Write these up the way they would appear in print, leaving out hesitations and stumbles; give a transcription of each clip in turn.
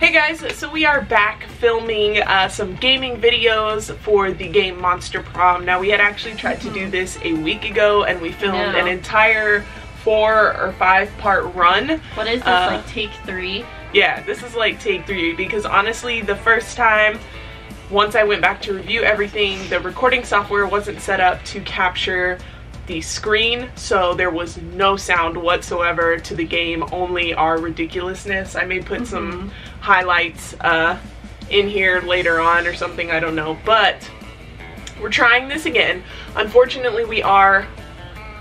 Hey guys, so we are back filming some gaming videos for the game Monster Prom. Now we had actually tried to do this a week ago and we filmed an entire 4 or 5 part run. What is this, like take 3? Yeah, this is like take 3 because honestly the first time, once I went back to review everything, the recording software wasn't set up to capture the screen, so there was no sound whatsoever to the game, only our ridiculousness. I may put some highlights in here later on or something, I don't know, but we're trying this again. Unfortunately, we are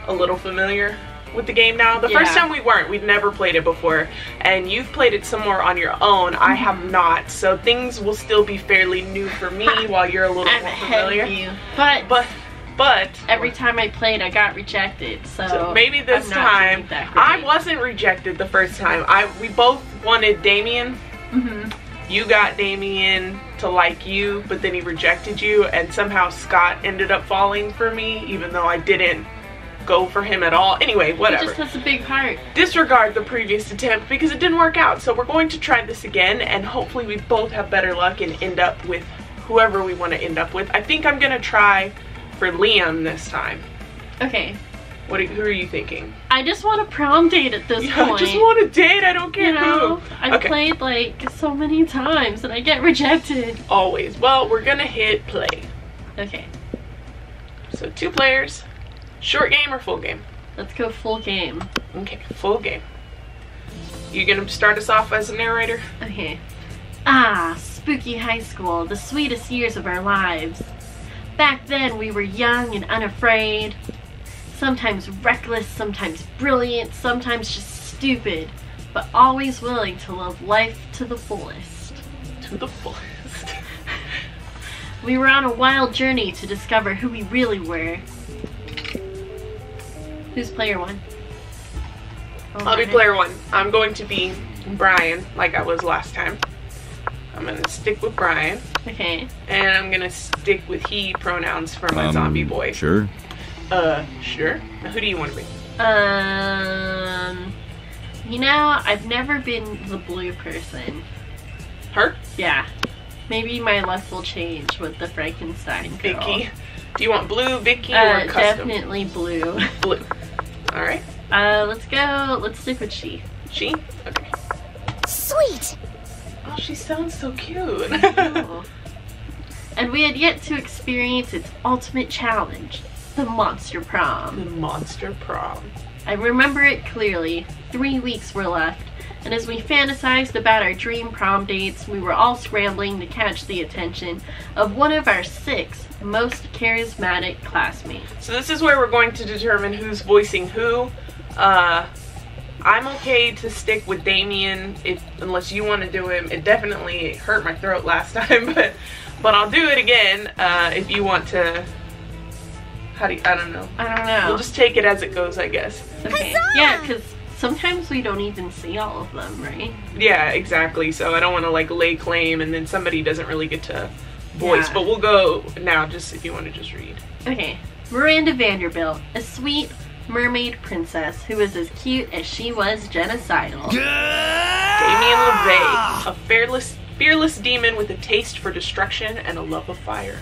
a little familiar with the game now. The first time we weren't. We'd never played it before, and you've played it some more on your own. I have not, so things will still be fairly new for me while you're a little more familiar. Ahead of you. But every time I played, I got rejected. So maybe this time I wasn't rejected the first time. We both wanted Damien. You got Damien to like you, but then he rejected you, and somehow Scott ended up falling for me, even though I didn't go for him at all. Anyway, whatever. He just has a big heart. Disregard the previous attempt because it didn't work out. So we're going to try this again, and hopefully we both have better luck and end up with whoever we want to end up with. I think I'm gonna try for Liam this time. Okay. Who are you thinking? I just want a prom date at this point. I just want a date. I don't care who. I've played like so many times and I get rejected. Always. Well, we're gonna hit play. Okay. So 2 players. Short game or full game? Let's go full game. Okay, full game. You gonna start us off as a narrator? Okay. Spooky high school, the sweetest years of our lives. Back then we were young and unafraid. Sometimes reckless, sometimes brilliant, sometimes just stupid. But always willing to live life to the fullest. To the fullest. We were on a wild journey to discover who we really were. Who's player 1? I'll be player 1. I'm going to be Brian, like I was last time. I'm gonna stick with Brian. Okay. And I'm gonna stick with he pronouns for my zombie boy. Sure. Sure. Now, who do you want to be? You know, I've never been the blue person. Her? Yeah. Maybe my luck will change with the Frankenstein girl. Vicky. Do you want blue, Vicky, or custom? Definitely blue. Blue. Alright. Let's go. Let's stick with she. She? Okay. Sweet! Oh, she sounds so cute. And we had yet to experience its ultimate challenge, the Monster Prom. The Monster Prom. I remember it clearly. 3 weeks were left, and as we fantasized about our dream prom dates, we were all scrambling to catch the attention of one of our 6 most charismatic classmates. So this is where we're going to determine who's voicing who. I'm okay to stick with Damien unless you want to do him. It definitely hurt my throat last time, but I'll do it again if you want to. I don't know. I don't know. We'll just take it as it goes, I guess. Okay. Yeah, because sometimes we don't even see all of them, right? Yeah, exactly. So I don't want to like lay claim and then somebody doesn't really get to voice. But we'll go now, just if you want to just read. Okay. Miranda Vanderbilt, a sweet mermaid princess who was as cute as she was genocidal. Damien LeVay, a fearless demon with a taste for destruction and a love of fire.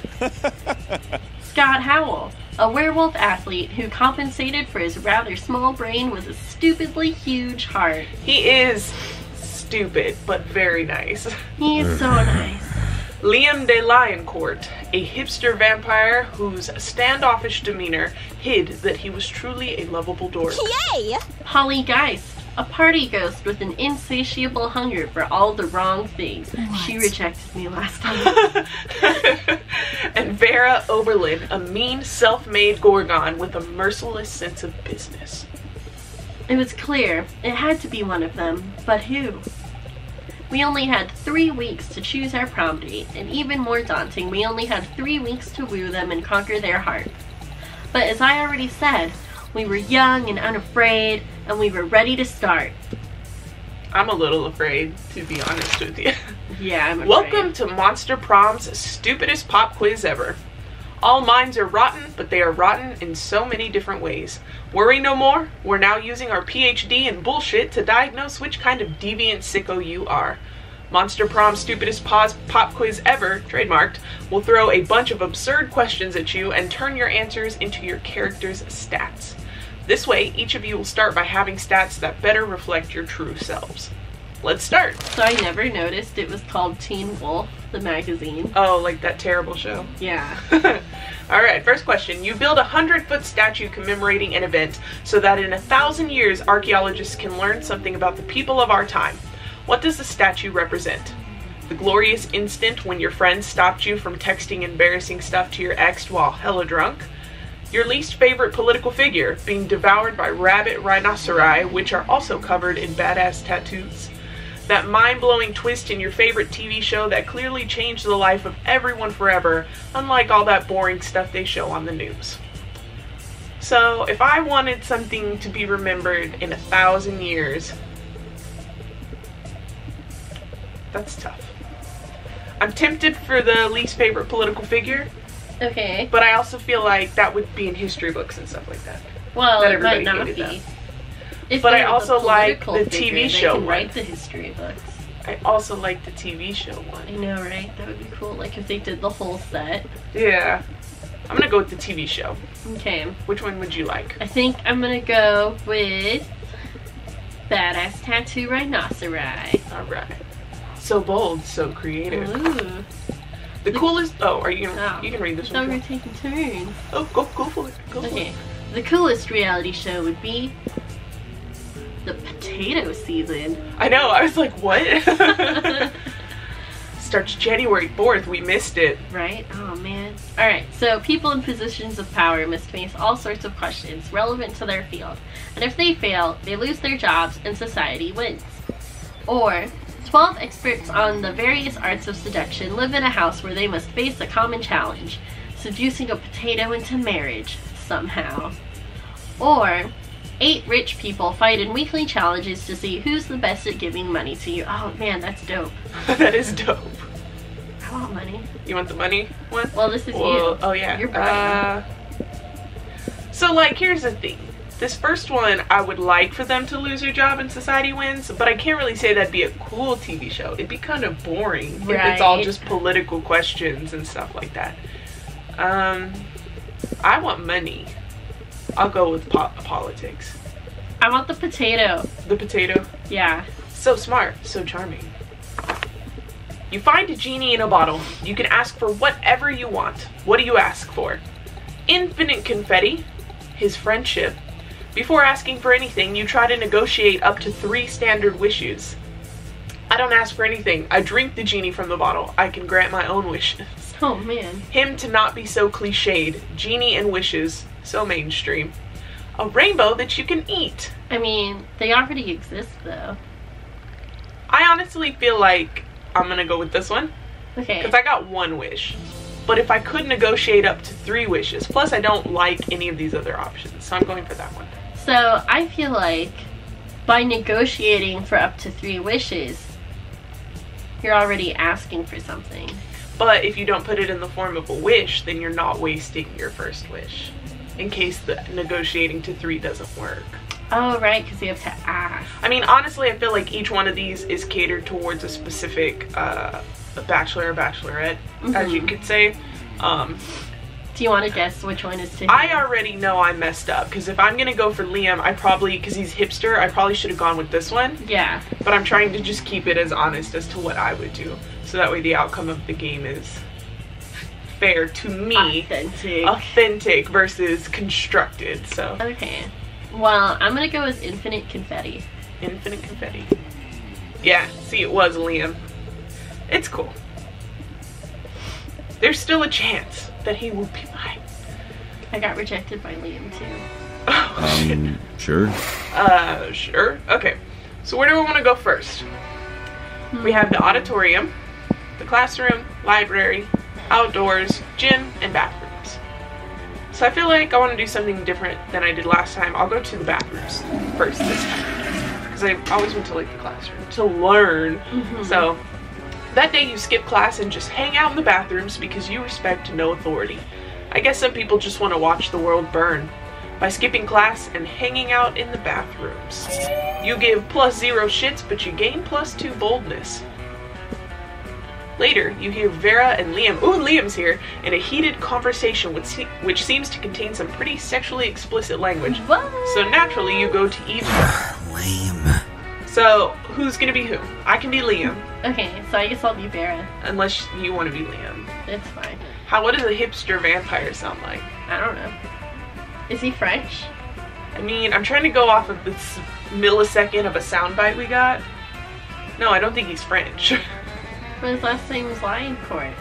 Scott Howell, a werewolf athlete who compensated for his rather small brain with a stupidly huge heart. He is stupid, but very nice. He is so nice. Liam de Lioncourt, a hipster vampire whose standoffish demeanor hid that he was truly a lovable dork. Yay! Holly Geist, a party ghost with an insatiable hunger for all the wrong things. What? She rejected me last time. And Vera Oberlin, a mean, self-made Gorgon with a merciless sense of business. It was clear it had to be one of them, but who? We only had 3 weeks to choose our prom date, and even more daunting, we only had 3 weeks to woo them and conquer their heart. But as I already said, we were young and unafraid, and we were ready to start. I'm a little afraid, to be honest with you. Yeah, I'm afraid. Welcome to Monster Prom's stupidest pop quiz ever. All minds are rotten, but they are rotten in so many different ways. Worry no more. We're now using our PhD in bullshit to diagnose which kind of deviant sicko you are. Monster Prom Stupidest Pop Quiz Ever, trademarked, will throw a bunch of absurd questions at you and turn your answers into your character's stats. This way, each of you will start by having stats that better reflect your true selves. Let's start. So I never noticed it was called Teen Wolf, the magazine. Oh, like that terrible show? Yeah. Alright, first question. You build a 100-foot statue commemorating an event so that in 1,000 years archaeologists can learn something about the people of our time. What does the statue represent? The glorious instant when your friend stopped you from texting embarrassing stuff to your ex while hella drunk? Your least favorite political figure, being devoured by rabbit rhinoceri, which are also covered in badass tattoos? That mind-blowing twist in your favorite TV show that clearly changed the life of everyone forever, unlike all that boring stuff they show on the news. So, if I wanted something to be remembered in 1,000 years, that's tough. I'm tempted for the least favorite political figure. Okay. But I also feel like that would be in history books and stuff like that. Well, that it might not hated be. that. If But I they're also like the political TV figure, show they can one. write the history books. I also like the TV show one. I know, right? That would be cool. Like if they did the whole set. Yeah. I'm gonna go with the TV show. Okay. Which one would you like? I think I'm gonna go with Badass Tattoo Rhinoceri. Alright. So bold, so creative. Ooh. The coolest... Oh, are you gonna... Oh. You can read this I thought we one. were taking turns. Oh, go for it. Go for Okay. it. The coolest reality show would be the potato season. I know, I was like, what? Starts January 4th. We missed it. Right? Oh man. Alright, so people in positions of power must face all sorts of questions relevant to their field. And if they fail, they lose their jobs and society wins. Or 12 experts on the various arts of seduction live in a house where they must face a common challenge, seducing a potato into marriage, somehow. Or 8 rich people fight in weekly challenges to see who's the best at giving money to you. Oh man, that's dope. That is dope. I want money. You want the money one? Well, this is you. Oh yeah. You're Brian. So like, here's the thing. This first one, I would like for them to lose their job and society wins, but I can't really say that'd be a cool TV show. It'd be kind of boring if it's all just political questions and stuff like that. I want money. I'll go with politics. I want the potato. The potato? Yeah. So smart, so charming. You find a genie in a bottle. You can ask for whatever you want. What do you ask for? Infinite confetti, his friendship. Before asking for anything, you try to negotiate up to 3 standard wishes. I don't ask for anything. I drink the genie from the bottle. I can grant my own wishes. Oh man. Him to not be so cliched. Genie and wishes, so mainstream. A rainbow that you can eat. I mean, they already exist though. I honestly feel like I'm gonna go with this one. Okay. Because I got 1 wish. But if I could negotiate up to 3 wishes, plus I don't like any of these other options, so I'm going for that one. So I feel like by negotiating for up to 3 wishes, you're already asking for something. But if you don't put it in the form of a wish, then you're not wasting your first wish. In case the negotiating to 3 doesn't work. Oh, right, because you have to ask. I mean, honestly, I feel like each one of these is catered towards a specific bachelor or bachelorette, as you could say. Do you want to guess which one is to him? I already know I messed up, because if I'm going to go for Liam, I probably, because he's hipster, I probably should have gone with this one. Yeah. But I'm trying to just keep it as honest as to what I would do. So that way the outcome of the game is fair to me. Authentic. Authentic versus constructed, so. Okay. Well, I'm going to go with infinite confetti. Infinite confetti. Yeah, see, it was Liam. It's cool. There's still a chance that he will be mine. I got rejected by Liam too. Oh, shit. Sure. Sure. Okay. So where do we want to go first? We have the auditorium, the classroom, library, outdoors, gym, and bathrooms. So I feel like I want to do something different than I did last time. I'll go to the bathrooms first this time. Because I always went to like the classroom to learn. So that day you skip class and just hang out in the bathrooms because you respect no authority. I guess some people just want to watch the world burn. By skipping class and hanging out in the bathrooms. You give +0 shits, but you gain +2 boldness. Later, you hear Vera and Liam, ooh, Liam's here, in a heated conversation which seems to contain some pretty sexually explicit language. What? So naturally, you go to eavesdrop. Lame. So, who's gonna be who? I can be Liam, Okay, so I guess I'll be Vera. unless you want to be Liam. It's fine. What does a hipster vampire sound like? I don't know. Is he French? I mean, I'm trying to go off of this millisecond of a soundbite we got. No, I don't think he's French. But his last name was Lioncourt.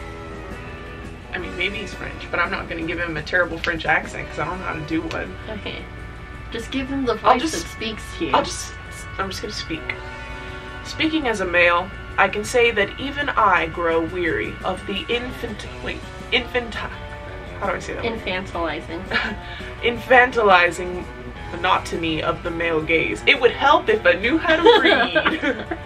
I mean, maybe he's French, but I'm not gonna give him a terrible French accent because I don't know how to do one. Okay. Just give him the voice that speaks to you. I'm just gonna speak. Speaking as a male, I can say that even I grow weary of the how do I say that? Infantilizing. Infantilizing monotony of the male gaze. It would help if I knew how to read.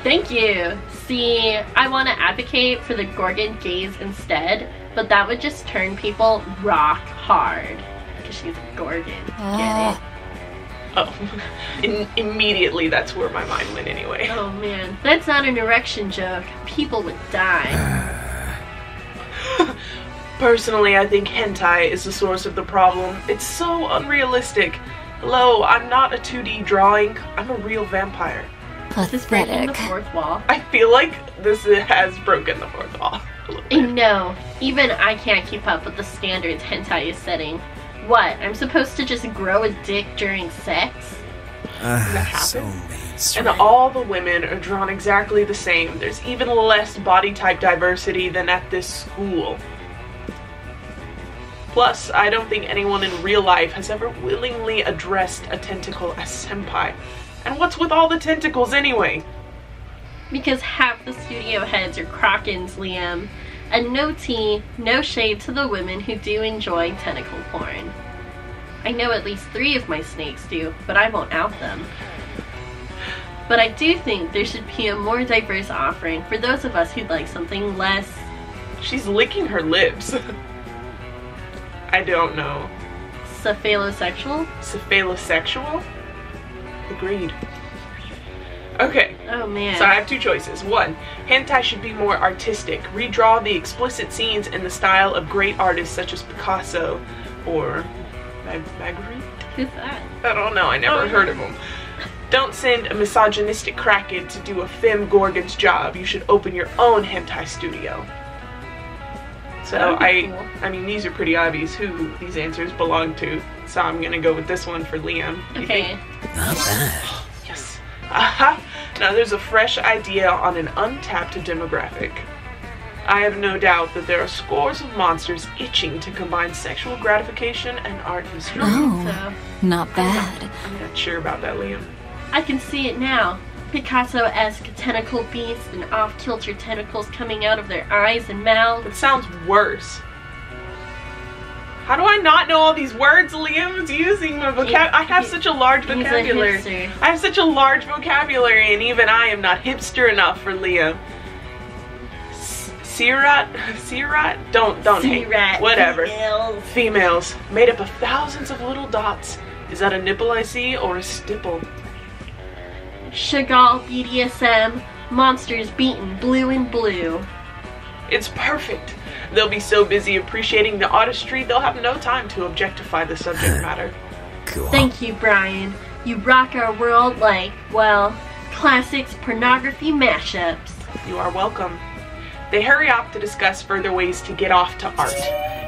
Thank you. See, I want to advocate for the Gorgon gaze instead, but that would just turn people rock hard. Because she's a Gorgon. Get it? Oh. Immediately that's where my mind went anyway. Oh man, that's not an erection joke. People would die. Personally, I think hentai is the source of the problem. It's so unrealistic. Hello, I'm not a 2D drawing. I'm a real vampire. This is breaking the fourth wall. I feel like this has broken the fourth wall a little bit. No, even I can't keep up with the standards hentai is setting. What, I'm supposed to just grow a dick during sex? So mainstream. And all the women are drawn exactly the same. There's even less body type diversity than at this school. Plus, I don't think anyone in real life has ever willingly addressed a tentacle as senpai. And what's with all the tentacles anyway? Because half the studio heads are Krakens, Liam. And no tea, no shade to the women who do enjoy tentacle porn. I know at least 3 of my snakes do, but I won't out them. But I do think there should be a more diverse offering for those of us who'd like something less... She's licking her lips. I don't know. Cephalosexual? Cephalosexual? Agreed. Okay. Oh man. So I have 2 choices. 1, hentai should be more artistic. Redraw the explicit scenes in the style of great artists such as Picasso or Magritte? Who's that? I don't know. I never heard of him. Don't send a misogynistic crackhead to do a femme gorgon's job. You should open your own hentai studio. So I mean, these are pretty obvious who these answers belong to. So I'm gonna go with this one for Liam. Okay. Not bad. Yes. Aha! Now there's a fresh idea on an untapped demographic. I have no doubt that there are scores of monsters itching to combine sexual gratification and art history. Oh, not bad. I'm not sure about that, Liam. I can see it now. Picasso-esque tentacle beasts and off-kilter tentacles coming out of their eyes and mouths. It sounds worse. How do I not know all these words Liam's using? My I have such a large vocabulary. He's a hipster. I have such a large vocabulary, and even I am not hipster enough for Liam. Sirat? Don't hate. Sirat. Whatever. Females. Females, made up of thousands of little dots. Is that a nipple I see, or a stipple? Chagall BDSM, monsters beaten blue and blue. It's perfect. They'll be so busy appreciating the artistry, they'll have no time to objectify the subject matter. Cool. Thank you, Brian. You rock our world like, well, classics pornography mashups. You are welcome. They hurry off to discuss further ways to get off to art,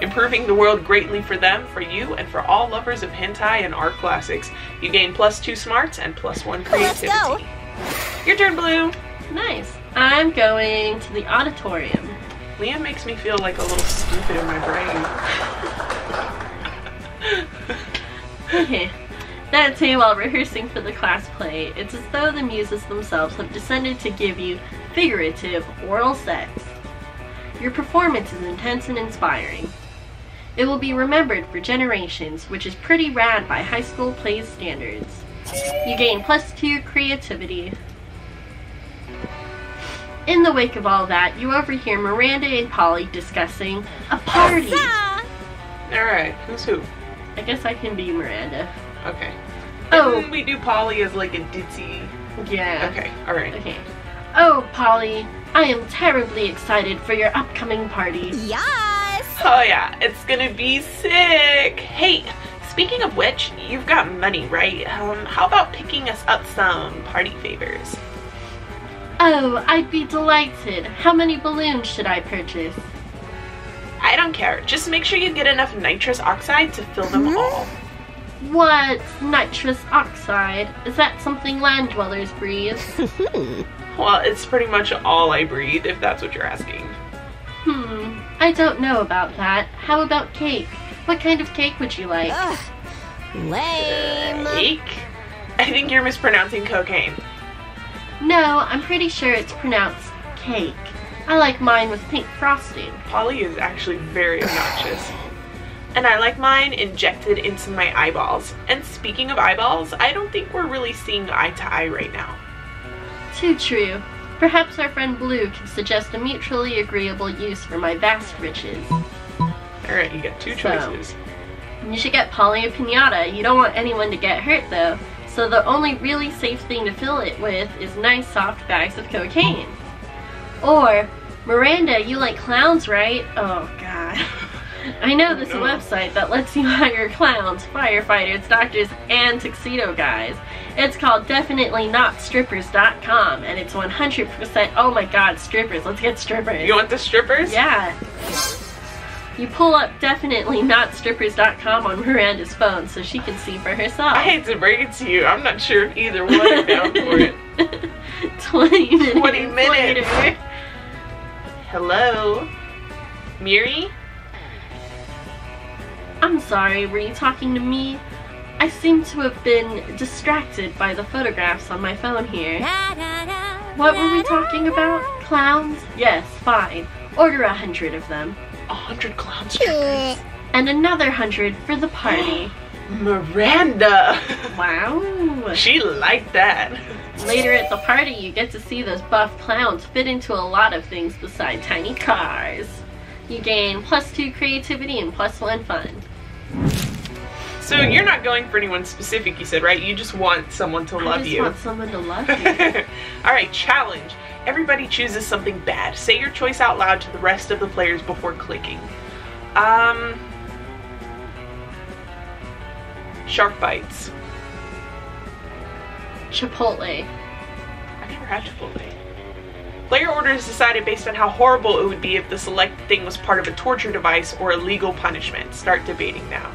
improving the world greatly for them, for you, and for all lovers of hentai and art classics. You gain +2 smarts and +1 creativity. Let's go. Your turn, Blue. Nice. I'm going to the auditorium. Liam makes me feel like a little stupid in my brain. Okay. That day, while rehearsing for the class play, it's as though the muses themselves have descended to give you figurative oral sex. Your performance is intense and inspiring. It will be remembered for generations, which is pretty rad by high school plays standards. You gain +2 creativity. In the wake of all that, you overhear Miranda and Polly discussing a party. Alright, who's who? I guess I can be Miranda. Okay. Oh. Didn't we do Polly as like a ditzy? Yeah. Okay, alright. Okay. Oh, Polly. I am terribly excited for your upcoming party. Yes! Oh yeah, it's gonna be sick. Hey, speaking of which, you've got money, right? How about picking us up some party favors? Oh, I'd be delighted. How many balloons should I purchase? I don't care. Just make sure you get enough nitrous oxide to fill them all. What's nitrous oxide? Is that something land dwellers breathe? Well, it's pretty much all I breathe, if that's what you're asking. I don't know about that. How about cake? What kind of cake would you like? Ugh, lame. Cake? I think you're mispronouncing cocaine. No, I'm pretty sure it's pronounced cake. I like mine with pink frosting. Polly is actually very obnoxious. And I like mine injected into my eyeballs. And speaking of eyeballs, I don't think we're really seeing eye to eye right now. Too true. Perhaps our friend Blue can suggest a mutually agreeable use for my vast riches. Alright, you got two choices. You should get Polly a piñata. You don't want anyone to get hurt though. So the only really safe thing to fill it with is nice soft bags of cocaine. Or, Miranda, you like clowns, right? Oh god. I know there's a website that lets you hire clowns, firefighters, doctors, and tuxedo guys. It's called definitelynotstrippers.com, and it's 100%, oh my god, strippers. Let's get strippers. You want the strippers? Yeah. You pull up definitelynotstrippers.com on Miranda's phone so she can see for herself. I hate to break it to you, I'm not sure if either one are down for it. 20 minutes 20 minutes. later. Hello? Miri? I'm sorry, were you talking to me? I seem to have been distracted by the photographs on my phone here. What were we talking about? Clowns? Yes, fine. Order 100 of them. 100 clown strippers. And another 100 for the party. Miranda! Wow. She liked that. Later at the party, you get to see those buff clowns fit into a lot of things beside tiny cars. You gain +2 creativity and +1 fun. So you're not going for anyone specific, you said, right? You just want someone to love you. I just want someone to love you. Alright, challenge. Everybody chooses something bad. Say your choice out loud to the rest of the players before clicking. Shark bites. Chipotle. I never had Chipotle. Player order is decided based on how horrible it would be if the selected thing was part of a torture device or a legal punishment. Start debating now.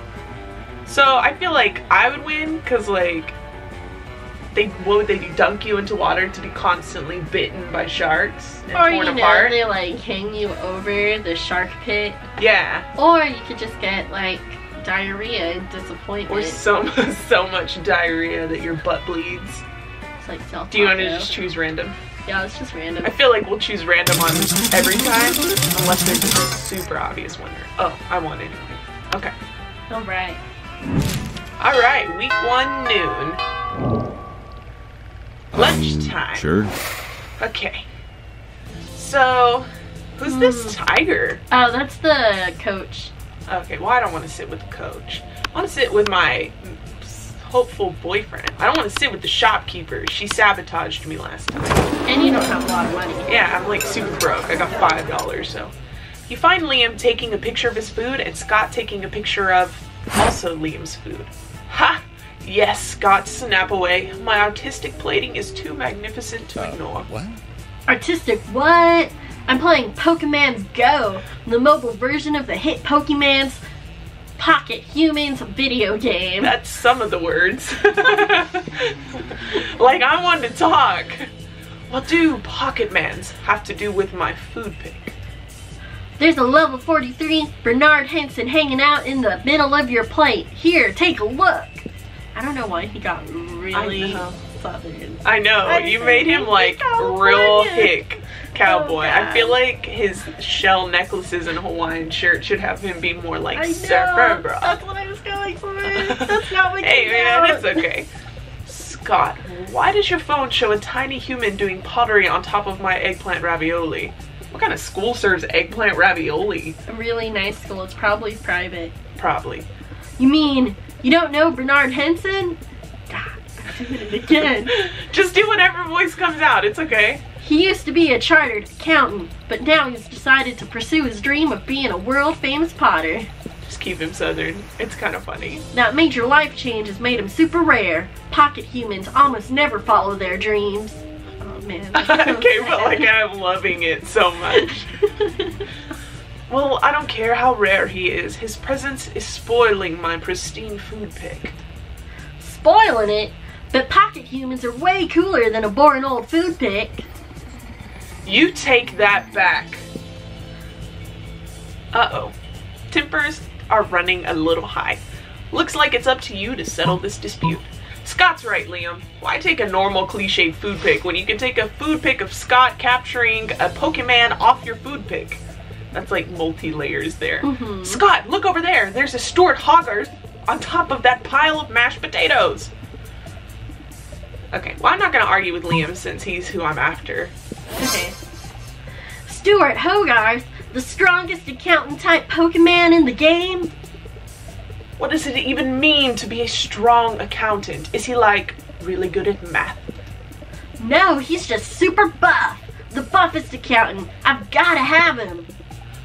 So I feel like I would win because, like, what would they do? Dunk you into water to be constantly bitten by sharks and Or, torn apart? they like hang you over the shark pit. Yeah. Or you could just get like diarrhea and disappointment. Or so much diarrhea that your butt bleeds. It's like self. Do you want to just choose random? Yeah, it's just random. I feel like we'll choose random on every time unless there's a super obvious winner. Oh, I won anyway. Okay. Alright. Alright, week 1 noon. Lunchtime. Sure. Okay. So, who's this tiger? Oh, that's the coach. Okay, well I don't want to sit with the coach. I want to sit with my hopeful boyfriend. I don't want to sit with the shopkeeper. She sabotaged me last time. And you don't have a lot of money. Yeah, I'm like super broke. I got $5, so. You find Liam taking a picture of his food and Scott taking a picture of also Liam's food. Ha! Yes, Scott, snap away. My artistic plating is too magnificent to ignore. What? Artistic what? I'm playing Pokemon Go, the mobile version of the hit Pokemon's Pocket Humans video game. That's some of the words. Like I wanted to talk. What do Pocket Mans have to do with my food pick? There's a level 43 Bernard Henson hanging out in the middle of your plate. Here, take a look. I don't know why he got really southern. I know, you made him like real hick cowboy. I feel like his shell necklaces and Hawaiian shirt should have him be more like surfer bro. That's what I was going for. That's not what Hey man, it's okay. Scott, why does your phone show a tiny human doing pottery on top of my eggplant ravioli? What kind of school serves eggplant ravioli? A really nice school. It's probably private. Probably. You mean you don't know Bernard Henson? God, I'm doing it again. Just do whatever voice comes out. It's okay. He used to be a chartered accountant, but now he's decided to pursue his dream of being a world-famous potter. Just keep him southern. It's kind of funny. That major life change has made him super rare. Pocket humans almost never follow their dreams. Oh man. Okay, but like I'm loving it so much. Well, I don't care how rare he is. His presence is spoiling my pristine food pick. Spoiling it? But pocket humans are way cooler than a boring old food pick. You take that back. Uh-oh. Tempers are running a little high. Looks like it's up to you to settle this dispute. Scott's right, Liam. Why take a normal cliched food pick when you can take a food pick of Scott capturing a Pokemon off your food pick? That's like multi-layers there. Scott, look over there. There's a Stuart Hoggard on top of that pile of mashed potatoes. Okay, well I'm not gonna argue with Liam since he's who I'm after. Okay. Stuart Hogarth, the strongest accountant type Pokemon in the game? What does it even mean to be a strong accountant? Is he like really good at math? No, he's just super buff. The buffest accountant. I've gotta have him.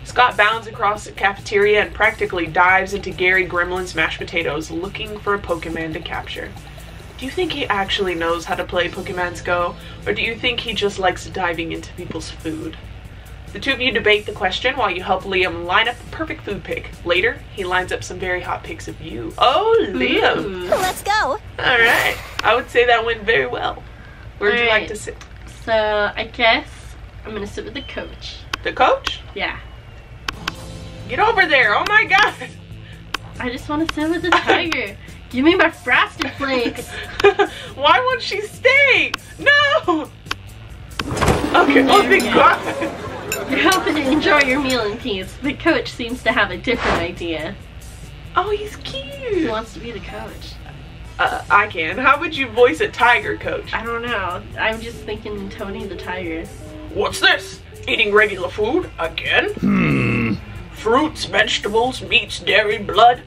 Scott bounds across the cafeteria and practically dives into Gary Gremlin's mashed potatoes looking for a Pokemon to capture. Do you think he actually knows how to play Pokemon's Go, or do you think he just likes diving into people's food? The two of you debate the question while you help Liam line up the perfect food pick. Later, he lines up some very hot pics of you. Oh, Liam! Let's go. Alright, I would say that went very well. Where would you like to sit? So, I guess I'm gonna sit with the coach. The coach? Yeah. Get over there, oh my god! I just want to sit with the tiger. Give me my Frosted Flakes. Why won't she stay? No! Okay, oh thank god! You're hoping to enjoy your meal in peace. The coach seems to have a different idea. Oh, he's Who cute! wants to be the coach? I can. How would you voice a tiger, coach? I don't know. I'm just thinking Tony the Tiger. What's this? Eating regular food? Again? Fruits, vegetables, meats, dairy, blood.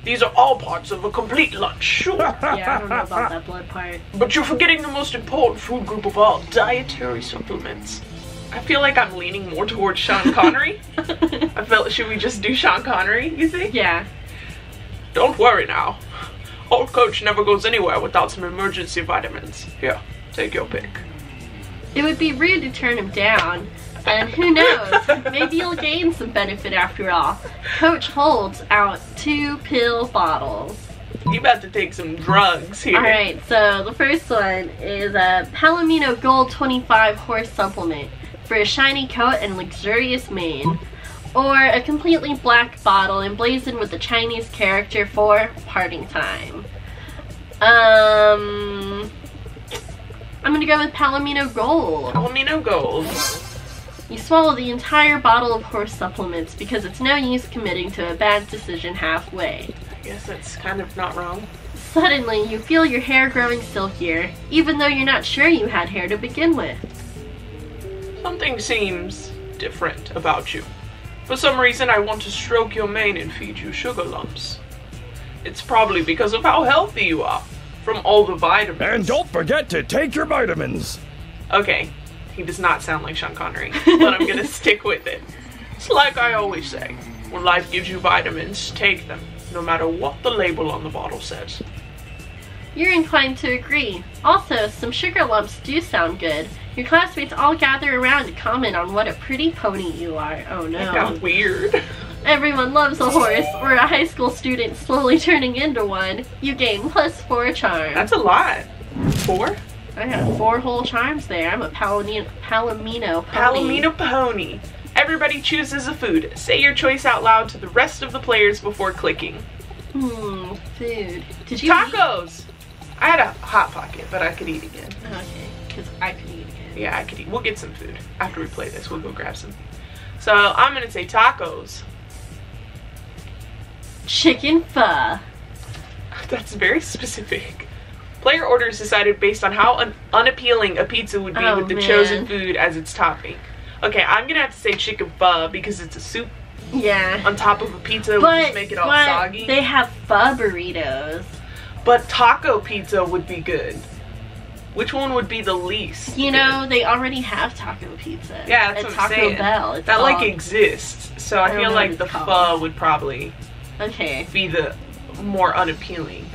These are all parts of a complete lunch. Yeah, I don't know about that blood part. But you're forgetting the most important food group of all, dietary supplements. I feel like I'm leaning more towards Sean Connery. Should we just do Sean Connery, you think? Yeah. Don't worry now. Old coach never goes anywhere without some emergency vitamins. Here, take your pick. It would be rude to turn him down. And who knows, maybe you'll gain some benefit after all. Coach holds out 2 pill bottles. You about to take some drugs here. Alright, so the first one is a Palomino Gold 25 horse supplement for a shiny coat and luxurious mane. Or a completely black bottle emblazoned with the Chinese character for parting time. I'm gonna go with Palomino Gold. Palomino Gold. You swallow the entire bottle of horse supplements because it's no use committing to a bad decision halfway. I guess that's kind of not wrong. Suddenly, you feel your hair growing silkier, even though you're not sure you had hair to begin with. Something seems different about you. For some reason, I want to stroke your mane and feed you sugar lumps. It's probably because of how healthy you are, from all the vitamins. And don't forget to take your vitamins. Okay, he does not sound like Sean Connery, but I'm gonna stick with it. It's like I always say, when life gives you vitamins, take them, no matter what the label on the bottle says. You're inclined to agree. Also, some sugar lumps do sound good. Your classmates all gather around to comment on what a pretty pony you are. Oh no. That's weird. Everyone loves a horse, or a high school student slowly turning into one. You gain +4 charm. That's a lot. 4? I have 4 whole charms there. I'm a Palomino pony. Palomino pony. Everybody chooses a food. Say your choice out loud to the rest of the players before clicking. Food. Did you Tacos! I had a Hot Pocket, but I could eat again. Okay, because I could eat again. Yeah, I could eat. We'll get some food. After we play this, we'll go grab some. So, I'm gonna say tacos. Chicken pho. That's very specific. Player orders decided based on how unappealing a pizza would be with the chosen food as its topping. Okay, I'm gonna have to say chicken pho because it's a soup on top of a pizza would just make it all soggy. They have pho burritos. But taco pizza would be good. Which one would be the least? You know, they already have taco pizza. Yeah, that's at what Taco I'm saying. Bell. It's That like called- exists, so I don't feel know like what the it's called. pho would probably Okay. be the more unappealing.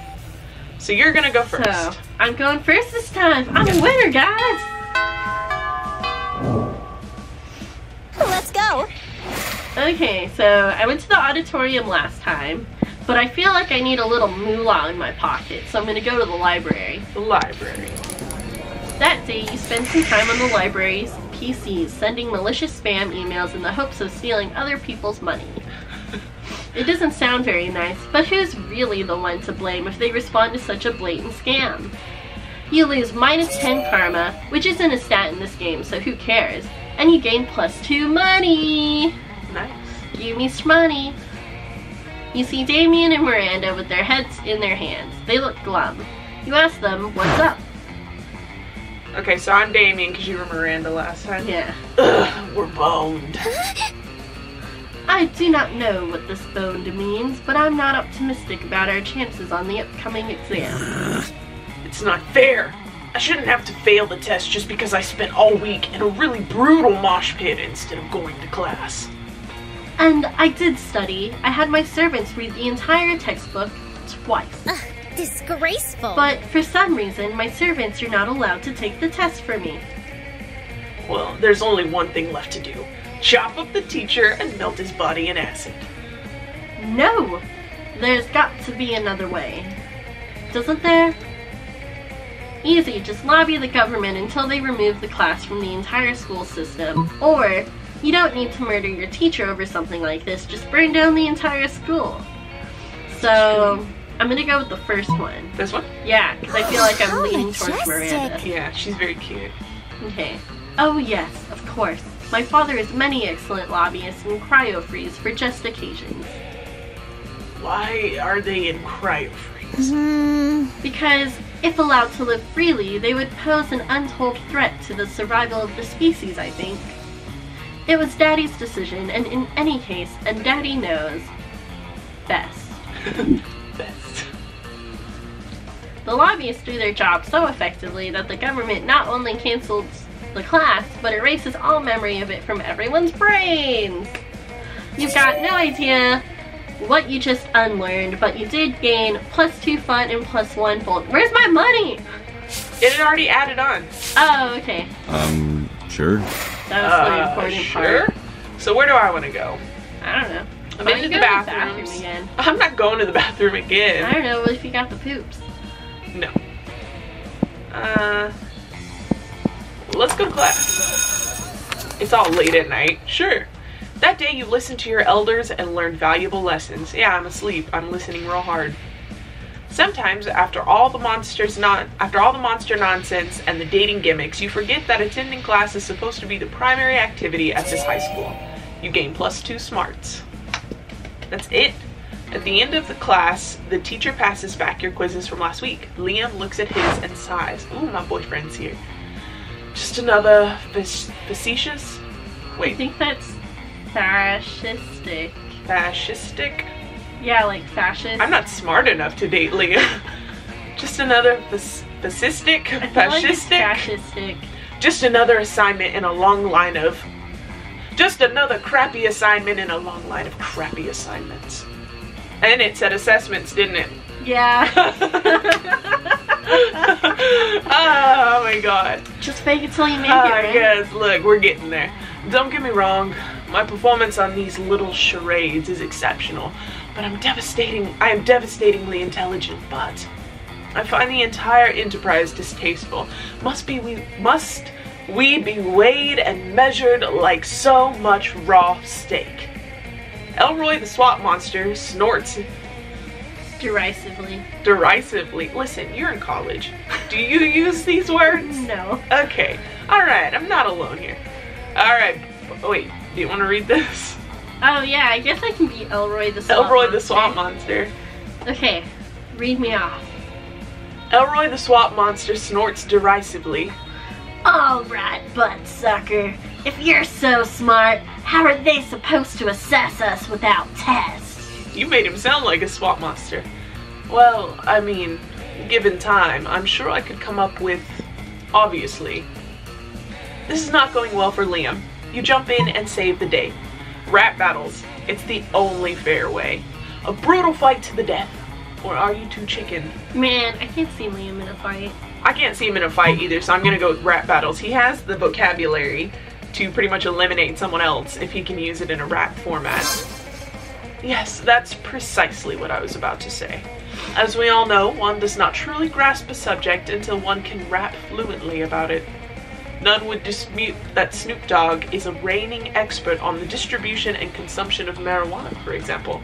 So you're gonna go first. So, I'm going first this time. I'm a winner, guys! Let's go. Okay, so I went to the auditorium last time, but I feel like I need a little moolah in my pocket, so I'm gonna go to the library. The library. That day, you spend some time on the library's PCs, sending malicious spam emails in the hopes of stealing other people's money. It doesn't sound very nice, but who's really the one to blame if they respond to such a blatant scam? You lose -10 karma, which isn't a stat in this game, so who cares? And you gain +2 money! Nice. Give me some money! You see Damien and Miranda with their heads in their hands. They look glum. You ask them, what's up? Okay, so I'm Damien because you were Miranda last time. Yeah. Ugh, we're boned. I do not know what this boned means, but I'm not optimistic about our chances on the upcoming exam. It's not fair. I shouldn't have to fail the test just because I spent all week in a really brutal mosh pit instead of going to class. And I did study. I had my servants read the entire textbook twice. Ugh, disgraceful. But for some reason, my servants are not allowed to take the test for me. Well, there's only one thing left to do. Chop up the teacher and melt his body in acid. No! There's got to be another way. Doesn't there? Easy, just lobby the government until they remove the class from the entire school system. Or, you don't need to murder your teacher over something like this, just burn down the entire school. So, I'm gonna go with the first one. This one? Yeah, because I feel like I'm How leaning towards majestic. Miranda. Yeah, she's very cute. Okay. Oh yes, of course. My father has many excellent lobbyists in cryo-freeze for just occasions. Why are they in cryo-freeze? Because, if allowed to live freely, they would pose an untold threat to the survival of the species, I think. It was Daddy's decision, and in any case, and Daddy knows best. Best. The lobbyists do their job so effectively that the government not only cancels the class, but erases all memory of it from everyone's brains. You've got no idea what you just unlearned, but you did gain +2 fun and +1 fold. Where's my money? It had already added on. Oh, okay. Sure. That was the important Sure. part. So where do I want to go? I don't know. I'm Why into don't you the go to bathrooms. again? I'm not going to the bathroom I again. don't know. What if you got the poops? No. Let's go to class. It's all late at night. Sure. That day you listened to your elders and learned valuable lessons. Yeah, I'm asleep. I'm listening real hard. Sometimes, after all the monster nonsense and the dating gimmicks, you forget that attending class is supposed to be the primary activity at this high school. You gain +2 smarts. That's it. At the end of the class, the teacher passes back your quizzes from last week. Liam looks at his and sighs. Ooh, my boyfriend's here. Just another facetious? I Wait, think that's fascistic. fascistic? Yeah, like fascist. I'm not smart enough to date Liam. Just another fascistic? I feel like it's Fascistic? fascistic. Just another assignment in a long line of... Just another crappy assignment in a long line of crappy assignments. And it said assessments, didn't it? Yeah. Oh my god. Just fake it till you make it, Oh right? yes, look, we're getting there. Don't get me wrong, my performance on these little charades is exceptional, but I am devastatingly intelligent, but I find the entire enterprise distasteful. Must we be weighed and measured like so much raw steak? Elroy the swamp monster snorts derisively. Listen, you're in college. Do you use these words? No. Okay. Alright, I'm not alone here. Alright. Wait, do you want to read this? Oh yeah, I guess I can be Elroy the swamp Elroy monster. the swamp monster. Okay, read me off. Elroy the swamp monster snorts derisively. Alright, butt sucker. If you're so smart, how are they supposed to assess us without tests? You made him sound like a swamp monster. Well, I mean, given time, I'm sure I could come up with obviously. This is not going well for Liam. You jump in and save the day. Rap battles. It's the only fair way. A brutal fight to the death. Or are you too chicken? Man, I can't see Liam in a fight. I can't see him in a fight either, so I'm gonna go with rap battles. He has the vocabulary to pretty much eliminate someone else if he can use it in a rap format. Yes, that's precisely what I was about to say. As we all know, one does not truly grasp a subject until one can rap fluently about it. None would dispute that Snoop Dogg is a reigning expert on the distribution and consumption of marijuana, for example.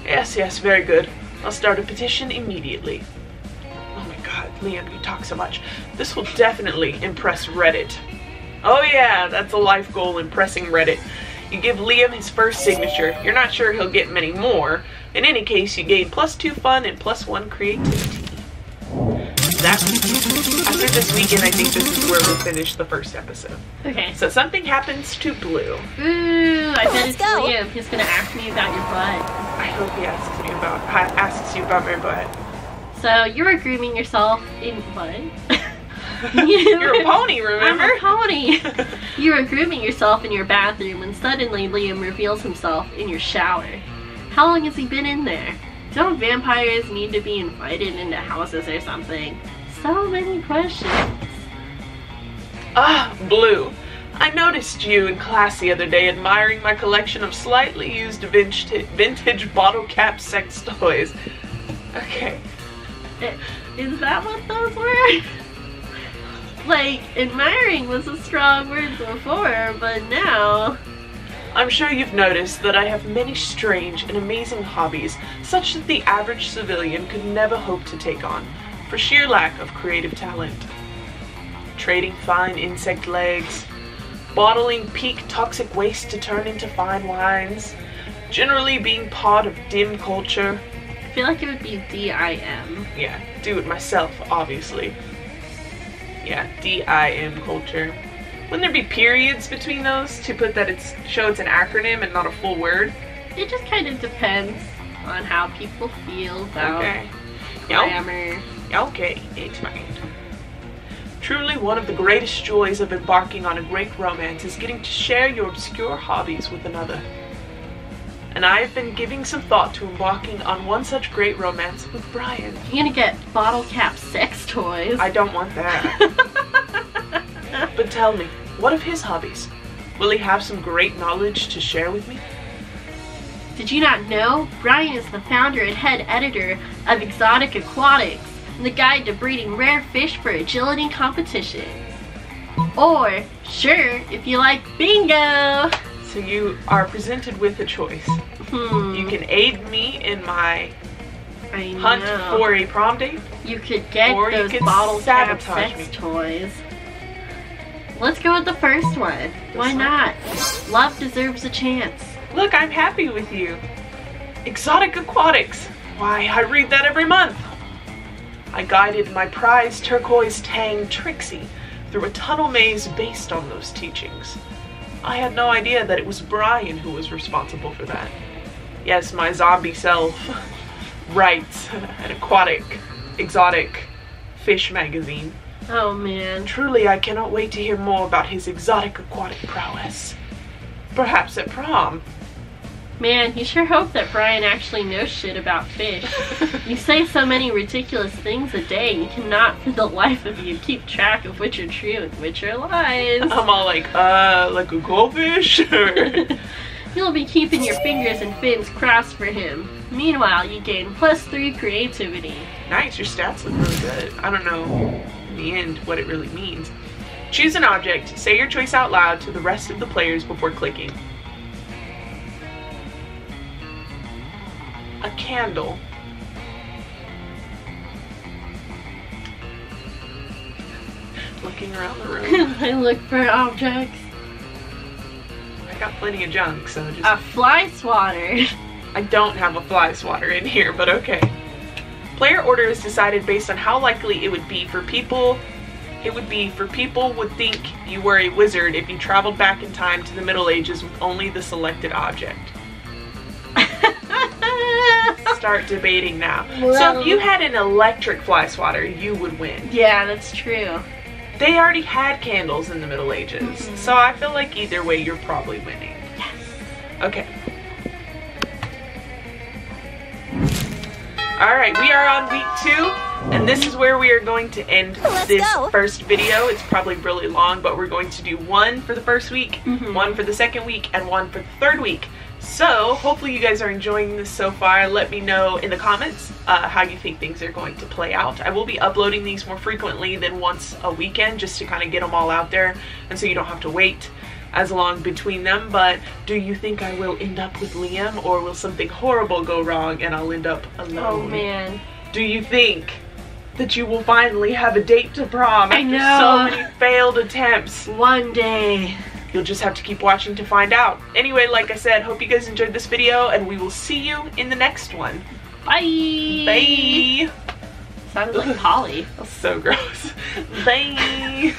Yes, yes, very good. I'll start a petition immediately. Oh my god, Liam, you talk so much. This will definitely impress Reddit. Oh yeah, that's a life goal, impressing Reddit. You give Liam his first signature. You're not sure he'll get many more. In any case, you gain +2 fun and +1 creativity. After this weekend, I think this is where we'll finish the first episode. Okay. So something happens to Blue. Ooh, I bet it's go. Liam. He's gonna ask me about your butt. I hope he asks you about my butt. So you were grooming yourself in what? You're a pony, remember? I'm a pony. You were grooming yourself in your bathroom when suddenly Liam reveals himself in your shower. How long has he been in there? Don't vampires need to be invited into houses or something? So many questions. Ah, Blue. I noticed you in class the other day admiring my collection of slightly used vintage bottle cap sex toys. Okay. Is that what those were? Like, admiring was a strong word before, but now... I'm sure you've noticed that I have many strange and amazing hobbies, such that the average civilian could never hope to take on, for sheer lack of creative talent. Trading fine insect legs, bottling peak toxic waste to turn into fine wines, generally being part of dim culture. I feel like it would be D-I-M. Yeah, do it myself, obviously. Yeah, D-I-M culture. Wouldn't there be periods between those to put that show it's an acronym and not a full word? It just kind of depends on how people feel about grammar. Okay, it's fine. Truly one of the greatest joys of embarking on a great romance is getting to share your obscure hobbies with another. And I have been giving some thought to embarking on one such great romance with Brian. You're gonna get bottle cap sex toys. I don't want that. But tell me, what of his hobbies? Will he have some great knowledge to share with me? Did you not know? Brian is the founder and head editor of Exotic Aquatics, the guide to breeding rare fish for agility competition. Or, sure, if you like bingo! So you are presented with a choice. You can aid me in my hunt for a prom date, you could get or those you could bottle cap sabotage sex me. toys. Let's go with the first one. Why not? Love deserves a chance. Look, I'm happy with you. Exotic Aquatics. Why, I read that every month. I guided my prize turquoise tang Trixie through a tunnel maze based on those teachings. I had no idea that it was Brian who was responsible for that. Yes, my zombie self writes an exotic fish magazine. Oh man. Truly, I cannot wait to hear more about his exotic aquatic prowess. Perhaps at prom. Man, you sure hope that Brian actually knows shit about fish. You say so many ridiculous things a day, you cannot for the life of you keep track of which are true and which are lies. I'm all like a goldfish? You'll be keeping your fingers and fins crossed for him. Meanwhile, you gain +3 creativity. Nice, your stats look really good. I don't know in the end what it really means. Choose an object, say your choice out loud to the rest of the players before clicking. A candle. Looking around the room. I look for objects. I got plenty of junk, so just... A fly swatter. I don't have a fly swatter in here, but okay. Player order is decided based on how likely it would be for people would think you were a wizard if you traveled back in time to the Middle Ages with only the selected object. Start debating now. Well, so if you had an electric fly swatter, you would win. Yeah, that's true. They already had candles in the Middle Ages, so I feel like either way you're probably winning. Yes. Okay. Alright, we are on week 2, and this is where we are going to end this first video. It's probably really long, but we're going to do one for the first week, one for the second week, and one for the third week. So, hopefully you guys are enjoying this so far. Let me know in the comments how you think things are going to play out. I will be uploading these more frequently than once a weekend, just to kind of get them all out there, and so you don't have to wait as long between them. But do you think I will end up with Liam, or will something horrible go wrong and I'll end up alone? Oh man. Do you think that you will finally have a date to prom after so many failed attempts? One day. You'll just have to keep watching to find out. Anyway, like I said, hope you guys enjoyed this video, and we will see you in the next one. Bye! Bye! Sounded like Polly. That's so gross. Bye!